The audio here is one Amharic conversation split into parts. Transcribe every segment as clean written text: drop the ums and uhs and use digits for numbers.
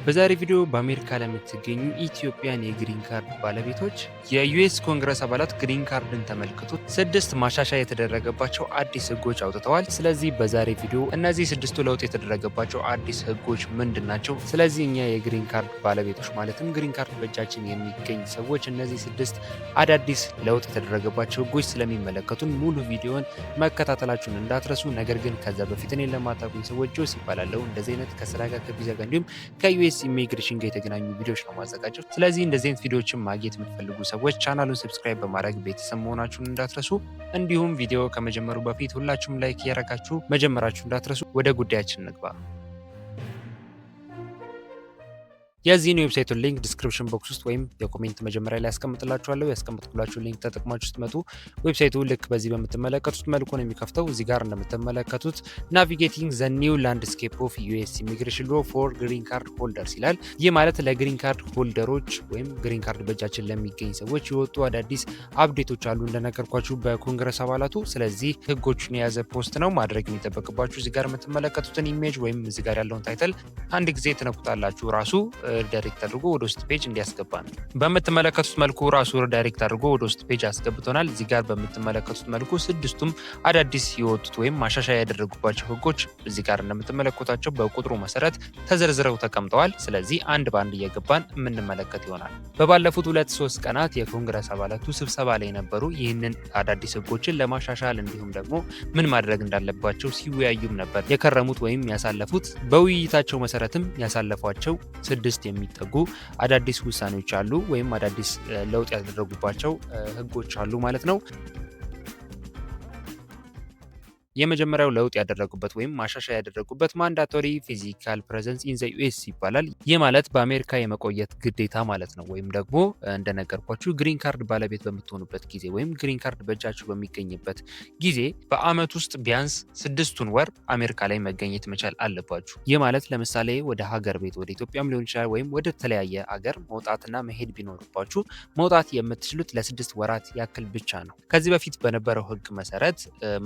በዛሬ ቪዲዮ በአሜሪካ ለምትገኙ ኢትዮጵያን የግሪን ካርድ ባለቤቶች የዩኤስ ኮንግረስ አባላት ግሪን ካርድን ተመልክቶ 6 ማሻሻያ የተደረገባቸው አዲስ ህጎች አውጥተዋል። ስለዚህ በዛሬ ቪዲዮ እነዚህ 6ቱ ለውጥ የተደረገባቸው አዲስ ህጎች ምንድን ናቸው? ስለዚህ እኛ የግሪን ካርድ ባለቤቶች ማለትም ግሪን ካርድ በእጃችን የሚገኝ ሰዎች እነዚህ 6 አዳዲስ ለውጥ የተደረገባቸው ህጎች ስለሚመለከቱን ሙሉ ቪዲዮን መከታተላችሁን እንዳትረሱ። ነገር ግን ከዛ በፊት እኔን ለማታውቁኝ ሰዎች ጆስ ይባላለሁ። እንደዚህ አይነት ከስራ ጋር ከቪዛ ጋር እንዲሁም ከዩኤስ ኢሚግሬሽን ጋር የተገናኙ ቪዲዮዎች ነው ማዘጋጀው። ስለዚህ እንደዚህ አይነት ቪዲዮዎችን ማግኘት የምትፈልጉ ሰዎች ቻናሉን ሰብስክራይብ በማድረግ ቤተሰብ መሆናችሁን እንዳትረሱ። እንዲሁም ቪዲዮ ከመጀመሩ በፊት ሁላችሁም ላይክ እያደረጋችሁ መጀመራችሁ እንዳትረሱ። ወደ ጉዳያችን እንግባ። የዚህን ዌብሳይቱን ሊንክ ዲስክሪፕሽን ቦክስ ውስጥ ወይም የኮሜንት መጀመሪያ ላይ ያስቀምጥላችኋለሁ። ያስቀምጥኩላችሁ ሊንክ ተጠቅማችሁ ስትመጡ ዌብሳይቱ ልክ በዚህ በምትመለከቱት መልኩ ነው የሚከፍተው። እዚህ ጋር እንደምትመለከቱት ናቪጌቲንግ ዘ ኒው ላንድስኬፕ ኦፍ ዩኤስ ኢሚግሬሽን ሎ ፎር ግሪን ካርድ ሆልደርስ ይላል። ይህ ማለት ለግሪን ካርድ ሆልደሮች ወይም ግሪን ካርድ በእጃችን ለሚገኝ ሰዎች የወጡ አዳዲስ አፕዴቶች አሉ እንደነገርኳችሁ በኮንግረስ አባላቱ። ስለዚህ ህጎቹን የያዘ ፖስት ነው። ማድረግ የሚጠበቅባችሁ እዚህ ጋር የምትመለከቱትን ኢሜጅ ወይም እዚህ ጋር ያለውን ታይትል አንድ ጊዜ ትነኩታላችሁ። ራሱ ዳይሬክት አድርጎ ወደ ውስጥ ፔጅ እንዲያስገባ ነው። በምትመለከቱት መልኩ ራሱ ዳይሬክት አድርጎ ወደ ውስጥ ፔጅ አስገብቶናል። እዚህ ጋር በምትመለከቱት መልኩ 6ቱም አዳዲስ የወጡት ወይም ማሻሻያ ያደረጉባቸው ህጎች እዚህ ጋር እንደምትመለከቷቸው በቁጥሩ መሰረት ተዘርዝረው ተቀምጠዋል። ስለዚህ አንድ በአንድ እየገባን የምንመለከት ይሆናል። በባለፉት 2-3 ቀናት የኮንግረስ አባላቱ ስብሰባ ላይ ነበሩ። ይህንን አዳዲስ ህጎችን ለማሻሻል እንዲሁም ደግሞ ምን ማድረግ እንዳለባቸው ሲወያዩም ነበር የከረሙት ወይም ያሳለፉት። በውይይታቸው መሰረትም ያሳለፏቸው 6 የሚጠጉ አዳዲስ ውሳኔዎች አሉ ወይም አዳዲስ ለውጥ ያደረጉባቸው ህጎች አሉ ማለት ነው። የመጀመሪያው ለውጥ ያደረጉበት ወይም ማሻሻያ ያደረጉበት ማንዳቶሪ ፊዚካል ፕሬዘንስ ኢን ዘ ዩኤስ ይባላል። ይህ ማለት በአሜሪካ የመቆየት ግዴታ ማለት ነው። ወይም ደግሞ እንደነገርኳችሁ ግሪን ካርድ ባለቤት በምትሆኑበት ጊዜ ወይም ግሪን ካርድ በእጃችሁ በሚገኝበት ጊዜ በአመት ውስጥ ቢያንስ 6ቱን ወር አሜሪካ ላይ መገኘት መቻል አለባችሁ። ይህ ማለት ለምሳሌ ወደ ሀገር ቤት ወደ ኢትዮጵያም ሊሆን ይችላል ወይም ወደ ተለያየ ሀገር መውጣትና መሄድ ቢኖርባችሁ መውጣት የምትችሉት ለ6 ወራት ያክል ብቻ ነው። ከዚህ በፊት በነበረው ህግ መሰረት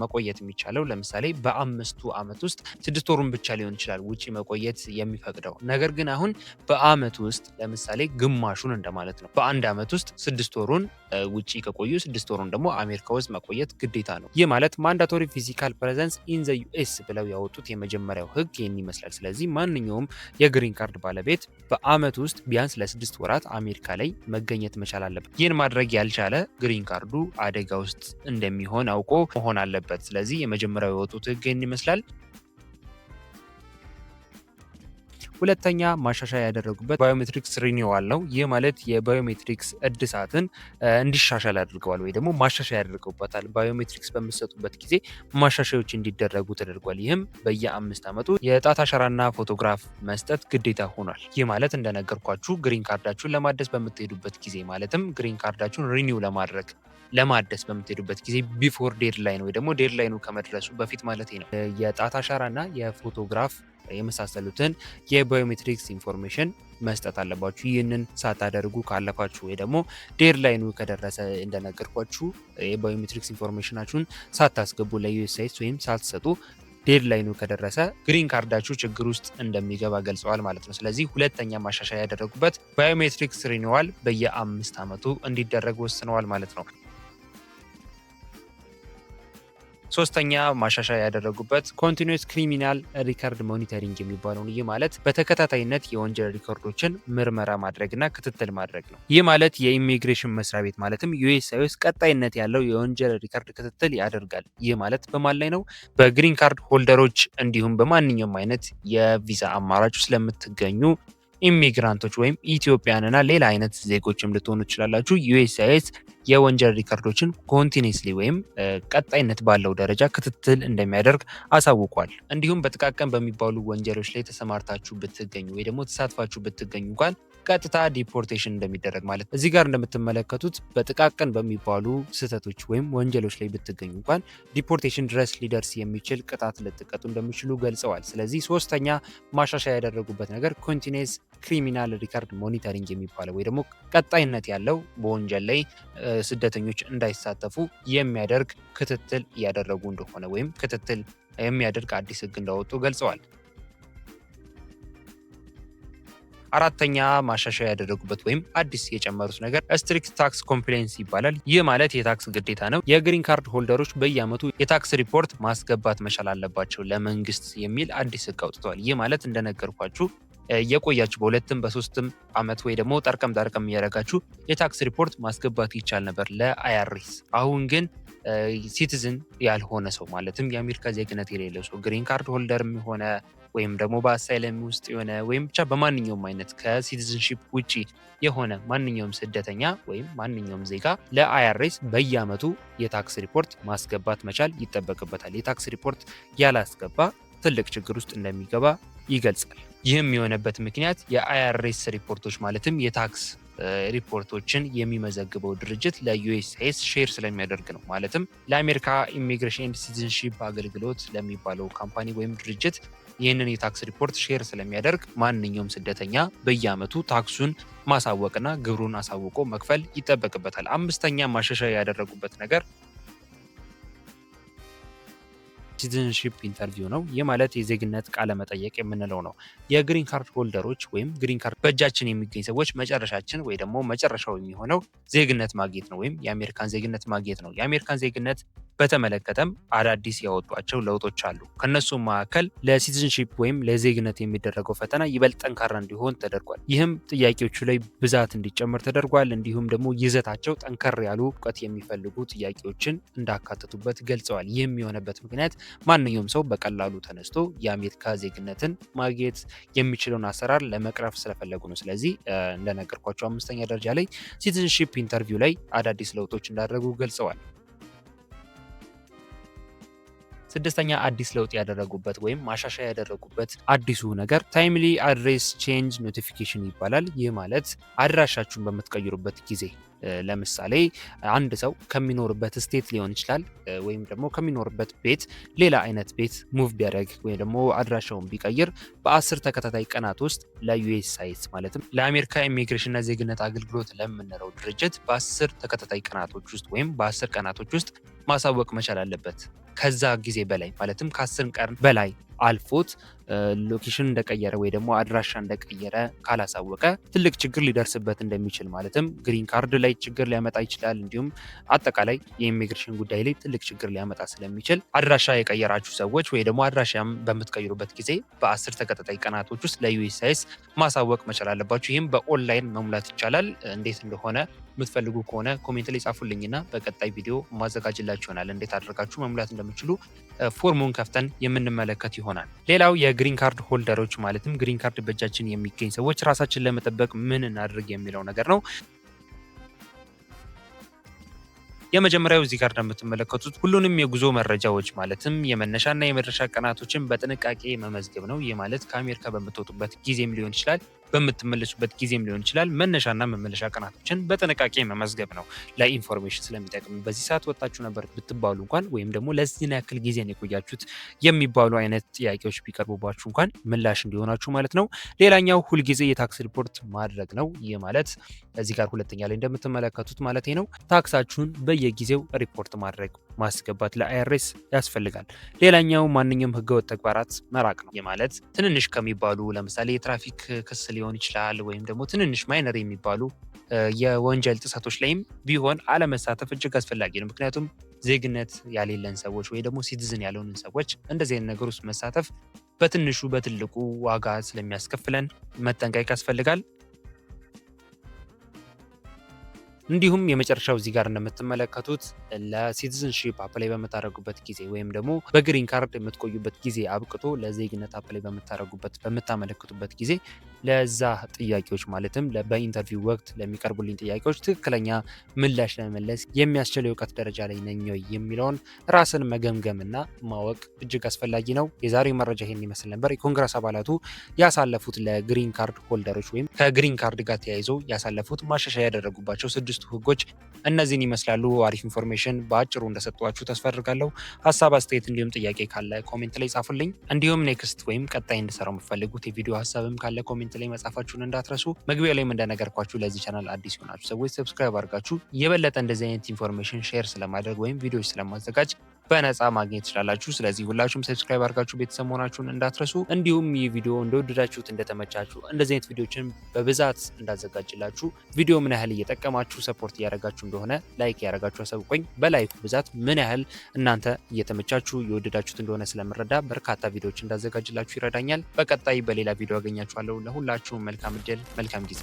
መቆየት የሚቻለው ለምሳሌ በ5ቱ አመት ውስጥ 6 ወሩን ብቻ ሊሆን ይችላል ውጪ መቆየት የሚፈቅደው። ነገር ግን አሁን በአመት ውስጥ ለምሳሌ ግማሹን እንደማለት ነው። በአንድ አመት ውስጥ 6 ወሩን ውጪ ከቆዩ 6 ወሩን ደግሞ አሜሪካ ውስጥ መቆየት ግዴታ ነው። ይህ ማለት ማንዳቶሪ ፊዚካል ፕሬዘንስ ኢን ዘ ዩኤስ ብለው ያወጡት የመጀመሪያው ህግ ይህን ይመስላል። ስለዚህ ማንኛውም የግሪን ካርድ ባለቤት በአመት ውስጥ ቢያንስ ለ6 ወራት አሜሪካ ላይ መገኘት መቻል አለበት። ይህን ማድረግ ያልቻለ ግሪን ካርዱ አደጋ ውስጥ እንደሚሆን አውቆ መሆን አለበት። ስለዚህ የመጀመሪያው የወጡት ህግ ይህን ይመስላል። ሁለተኛ ማሻሻያ ያደረጉበት ባዮሜትሪክስ ሪኒዋል ነው። ይህ ማለት የባዮሜትሪክስ እድሳትን እንዲሻሻል አድርገዋል ወይ ደግሞ ማሻሻያ ያደርገውበታል። ባዮሜትሪክስ በምትሰጡበት ጊዜ ማሻሻያዎች እንዲደረጉ ተደርጓል። ይህም በየ5 ዓመቱ የጣት አሻራና ፎቶግራፍ መስጠት ግዴታ ሆኗል። ይህ ማለት እንደነገርኳችሁ ግሪን ካርዳችሁን ለማደስ በምትሄዱበት ጊዜ ማለትም ግሪን ካርዳችሁን ሪኒው ለማደስ በምትሄዱበት ጊዜ ቢፎር ዴድላይን ወይ ደግሞ ዴድላይኑ ከመድረሱ በፊት ማለት ነው የጣት አሻራና የፎቶግራፍ የመሳሰሉትን የባዮሜትሪክስ ኢንፎርሜሽን መስጠት አለባችሁ። ይህንን ሳታደርጉ ካለፋችሁ ወይ ደግሞ ዴድላይኑ ከደረሰ እንደነገርኳችሁ የባዮሜትሪክስ ኢንፎርሜሽናችሁን ሳታስገቡ ለዩኤስሲአይኤስ ወይም ሳትሰጡ ዴድላይኑ ከደረሰ ግሪን ካርዳችሁ ችግር ውስጥ እንደሚገባ ገልጸዋል ማለት ነው። ስለዚህ ሁለተኛ ማሻሻያ ያደረጉበት ባዮሜትሪክስ ሪኒዋል በየ5 ዓመቱ እንዲደረግ ወስነዋል ማለት ነው። ሶስተኛ ማሻሻያ ያደረጉበት ኮንቲኒዩስ ክሪሚናል ሪከርድ ሞኒተሪንግ የሚባለው ነው። ይህ ማለት በተከታታይነት የወንጀል ሪከርዶችን ምርመራ ማድረግና ክትትል ማድረግ ነው። ይህ ማለት የኢሚግሬሽን መስሪያ ቤት ማለትም ዩኤስሲአይኤስ ቀጣይነት ያለው የወንጀል ሪከርድ ክትትል ያደርጋል። ይህ ማለት በማን ላይ ነው? በግሪን ካርድ ሆልደሮች እንዲሁም በማንኛውም አይነት የቪዛ አማራጭ ስለምትገኙ ኢሚግራንቶች ወይም ኢትዮጵያንና ሌላ አይነት ዜጎችም ልትሆኑ ትችላላችሁ። ዩኤስሲአይኤስ የወንጀል ሪከርዶችን ኮንቲኒስሊ ወይም ቀጣይነት ባለው ደረጃ ክትትል እንደሚያደርግ አሳውቋል። እንዲሁም በጥቃቅን በሚባሉ ወንጀሎች ላይ ተሰማርታችሁ ብትገኙ ወይ ደግሞ ተሳትፋችሁ ብትገኙ እንኳን ቀጥታ ዲፖርቴሽን እንደሚደረግ ማለት እዚህ ጋር እንደምትመለከቱት በጥቃቅን በሚባሉ ስህተቶች ወይም ወንጀሎች ላይ ብትገኙ እንኳን ዲፖርቴሽን ድረስ ሊደርስ የሚችል ቅጣት ልትቀጡ እንደሚችሉ ገልጸዋል። ስለዚህ ሶስተኛ ማሻሻያ ያደረጉበት ነገር ኮንቲኒየስ ክሪሚናል ሪከርድ ሞኒተሪንግ የሚባለው ወይ ደግሞ ቀጣይነት ያለው በወንጀል ላይ ስደተኞች እንዳይሳተፉ የሚያደርግ ክትትል እያደረጉ እንደሆነ ወይም ክትትል የሚያደርግ አዲስ ህግ እንዳወጡ ገልጸዋል። አራተኛ ማሻሻያ ያደረጉበት ወይም አዲስ የጨመሩት ነገር ስትሪክት ታክስ ኮምፕላያንስ ይባላል። ይህ ማለት የታክስ ግዴታ ነው። የግሪን ካርድ ሆልደሮች በየአመቱ የታክስ ሪፖርት ማስገባት መቻል አለባቸው ለመንግስት የሚል አዲስ ህግ አውጥተዋል። ይህ ማለት እንደነገርኳችሁ የቆያችሁ በሁለትም በሶስትም አመት ወይ ደግሞ ጠርቀም እያደረጋችሁ የታክስ ሪፖርት ማስገባት ይቻል ነበር ለአይአርኤስ። አሁን ግን ሲቲዝን ያልሆነ ሰው ማለትም የአሜሪካ ዜግነት የሌለው ሰው ግሪን ካርድ ሆልደርም ሆነ ወይም ደግሞ በአሳይለም ውስጥ የሆነ ወይም ብቻ በማንኛውም አይነት ከሲቲዝንሺፕ ውጪ የሆነ ማንኛውም ስደተኛ ወይም ማንኛውም ዜጋ ለአይአርኤስ በየአመቱ የታክስ ሪፖርት ማስገባት መቻል ይጠበቅበታል። የታክስ ሪፖርት ያላስገባ ትልቅ ችግር ውስጥ እንደሚገባ ይገልጻል። ይህም የሆነበት ምክንያት የአይአርኤስ ሪፖርቶች ማለትም የታክስ ሪፖርቶችን የሚመዘግበው ድርጅት ለዩኤስሲአይኤስ ሼር ስለሚያደርግ ነው። ማለትም ለአሜሪካ ኢሚግሬሽን ኤንድ ሲቲዝንሺፕ አገልግሎት ለሚባለው ካምፓኒ ወይም ድርጅት ይህንን የታክስ ሪፖርት ሼር ስለሚያደርግ ማንኛውም ስደተኛ በየአመቱ ታክሱን ማሳወቅና ግብሩን አሳውቆ መክፈል ይጠበቅበታል። አምስተኛ ማሻሻያ ያደረጉበት ነገር ሲቲዝንሺፕ ኢንተርቪው ነው። ይህ ማለት የዜግነት ቃለ መጠየቅ የምንለው ነው። የግሪን ካርድ ሆልደሮች ወይም ግሪን ካርድ በእጃችን የሚገኝ ሰዎች መጨረሻችን ወይ ደግሞ መጨረሻው የሚሆነው ዜግነት ማግኘት ነው ወይም የአሜሪካን ዜግነት ማግኘት ነው። የአሜሪካን ዜግነት በተመለከተም አዳዲስ ያወጧቸው ለውጦች አሉ። ከነሱም መካከል ለሲቲዝንሺፕ ወይም ለዜግነት የሚደረገው ፈተና ይበልጥ ጠንካራ እንዲሆን ተደርጓል። ይህም ጥያቄዎቹ ላይ ብዛት እንዲጨምር ተደርጓል። እንዲሁም ደግሞ ይዘታቸው ጠንከር ያሉ እውቀት የሚፈልጉ ጥያቄዎችን እንዳካተቱበት ገልጸዋል። ይህም የሆነበት ምክንያት ማንኛውም ሰው በቀላሉ ተነስቶ የአሜሪካ ዜግነትን ማግኘት የሚችለውን አሰራር ለመቅረፍ ስለፈለጉ ነው። ስለዚህ እንደነገርኳቸው አምስተኛ ደረጃ ላይ ሲቲዝንሺፕ ኢንተርቪው ላይ አዳዲስ ለውጦች እንዳደረጉ ገልጸዋል። ስድስተኛ አዲስ ለውጥ ያደረጉበት ወይም ማሻሻያ ያደረጉበት አዲሱ ነገር ታይምሊ አድሬስ ቼንጅ ኖቲፊኬሽን ይባላል። ይህ ማለት አድራሻችሁን በምትቀይሩበት ጊዜ ለምሳሌ አንድ ሰው ከሚኖርበት ስቴት ሊሆን ይችላል ወይም ደግሞ ከሚኖርበት ቤት ሌላ አይነት ቤት ሙቭ ቢያደርግ ወይም ደግሞ አድራሻውን ቢቀይር በ10 ተከታታይ ቀናት ውስጥ ለዩኤስሲአይኤስ ማለትም ለአሜሪካ ኢሚግሬሽንና ዜግነት አገልግሎት ለምንለው ድርጅት በ10 ተከታታይ ቀናቶች ውስጥ ወይም በ10 ቀናቶች ውስጥ ማሳወቅ መቻል አለበት። ከዛ ጊዜ በላይ ማለትም ከ10 ቀን በላይ አልፎት ሎኬሽን እንደቀየረ ወይ ደግሞ አድራሻ እንደቀየረ ካላሳወቀ ትልቅ ችግር ሊደርስበት እንደሚችል ማለትም ግሪን ካርድ ላይ ችግር ሊያመጣ ይችላል። እንዲሁም አጠቃላይ የኢሚግሬሽን ጉዳይ ላይ ትልቅ ችግር ሊያመጣ ስለሚችል አድራሻ የቀየራችሁ ሰዎች ወይ ደግሞ አድራሻም በምትቀይሩበት ጊዜ በ10 ተከታታይ ቀናቶች ውስጥ ለዩኤስሲአይኤስ ማሳወቅ መቻል አለባችሁ። ይህም በኦንላይን መሙላት ይቻላል። እንዴት እንደሆነ የምትፈልጉ ከሆነ ኮሜንት ላይ ጻፉልኝና በቀጣይ ቪዲዮ ማዘጋጅላችሁ ይሆናል። እንዴት አድርጋችሁ መሙላት እንደምትችሉ ፎርሙን ከፍተን የምንመለከት ይሆናል። ሌላው የግሪን ካርድ ሆልደሮች ማለትም ግሪን ካርድ በእጃችን የሚገኝ ሰዎች ራሳችን ለመጠበቅ ምን እናድርግ የሚለው ነገር ነው። የመጀመሪያው እዚህ ጋር እንደምትመለከቱት ሁሉንም የጉዞ መረጃዎች ማለትም የመነሻና የመድረሻ ቀናቶችን በጥንቃቄ መመዝገብ ነው። ይህ ማለት ከአሜሪካ በምትወጡበት ጊዜም ሊሆን ይችላል፣ በምትመለሱበት ጊዜም ሊሆን ይችላል። መነሻና መመለሻ ቀናቶችን በጥንቃቄ መመዝገብ ነው ለኢንፎርሜሽን ስለሚጠቅም። በዚህ ሰዓት ወጣችሁ ነበር ብትባሉ እንኳን ወይም ደግሞ ለዚህን ያክል ጊዜ ነው የቆያችሁት የሚባሉ አይነት ጥያቄዎች ቢቀርቡባችሁ እንኳን ምላሽ እንዲሆናችሁ ማለት ነው። ሌላኛው ሁልጊዜ የታክስ ሪፖርት ማድረግ ነው። ይህ ማለት እዚህ ጋር ሁለተኛ ላይ እንደምትመለከቱት ማለት ነው ታክሳችሁን በየጊዜው ሪፖርት ማድረግ ማስገባት ለአይአርኤስ ያስፈልጋል። ሌላኛው ማንኛውም ህገወጥ ተግባራት መራቅ ነው። ይህ ማለት ትንንሽ ከሚባሉ ለምሳሌ የትራፊክ ክስ ሊሆን ይችላል ወይም ደግሞ ትንንሽ ማይነር የሚባሉ የወንጀል ጥሰቶች ላይም ቢሆን አለመሳተፍ እጅግ አስፈላጊ ነው። ምክንያቱም ዜግነት ያሌለን ሰዎች ወይ ደግሞ ሲቲዝን ያልሆንን ሰዎች እንደዚህ አይነት ነገር ውስጥ መሳተፍ በትንሹ በትልቁ ዋጋ ስለሚያስከፍለን መጠንቀቅ ያስፈልጋል። እንዲሁም የመጨረሻው እዚህ ጋር እንደምትመለከቱት ለሲቲዝንሺፕ አፕላይ በምታደርጉበት ጊዜ ወይም ደግሞ በግሪን ካርድ የምትቆዩበት ጊዜ አብቅቶ ለዜግነት አፕላይ በምታመለክቱበት ጊዜ ለዛ ጥያቄዎች ማለትም በኢንተርቪው ወቅት ለሚቀርቡልኝ ጥያቄዎች ትክክለኛ ምላሽ ለመመለስ የሚያስችል የእውቀት ደረጃ ላይ ነኝ ወይ የሚለውን ራስን መገምገምና ማወቅ እጅግ አስፈላጊ ነው። የዛሬው መረጃ ይሄን ይመስል ነበር። የኮንግረስ አባላቱ ያሳለፉት ለግሪን ካርድ ሆልደሮች ወይም ከግሪን ካርድ ጋር ተያይዞ ያሳለፉት ማሻሻያ ያደረጉባቸው 6 ህጎች እነዚህን ይመስላሉ። አሪፍ ኢንፎርሜሽን በአጭሩ እንደሰጧችሁ ተስፋ አድርጋለሁ። ሀሳብ አስተያየት፣ እንዲሁም ጥያቄ ካለ ኮሜንት ላይ ጻፉልኝ። እንዲሁም ኔክስት ወይም ቀጣይ እንድሰራው የምትፈልጉት የቪዲዮ ሀሳብም ካለ ኮሜንት ላይ መጻፋችሁን እንዳትረሱ። መግቢያው ላይም እንደነገርኳችሁ ለዚህ ቻናል አዲስ የሆናችሁ ሰዎች ሰብስክራይብ አድርጋችሁ የበለጠ እንደዚህ አይነት ኢንፎርሜሽን ሼር ስለማድረግ ወይም ቪዲዮዎች ስለማዘጋጅ በነፃ ማግኘት ትችላላችሁ። ስለዚህ ሁላችሁም ሰብስክራይብ አድርጋችሁ ቤተሰብ መሆናችሁን እንዳትረሱ። እንዲሁም ይህ ቪዲዮ እንደወደዳችሁት እንደተመቻችሁ እንደዚህ አይነት ቪዲዮችን በብዛት እንዳዘጋጅላችሁ ቪዲዮ ምን ያህል እየጠቀማችሁ ሰፖርት እያደረጋችሁ እንደሆነ ላይክ ያደረጋችሁ አሳውቁኝ። በላይኩ ብዛት ምን ያህል እናንተ እየተመቻችሁ እየወደዳችሁት እንደሆነ ስለምረዳ በርካታ ቪዲዮዎች እንዳዘጋጅላችሁ ይረዳኛል። በቀጣይ በሌላ ቪዲዮ አገኛችኋለሁ። ለሁላችሁም መልካም እድል፣ መልካም ጊዜ።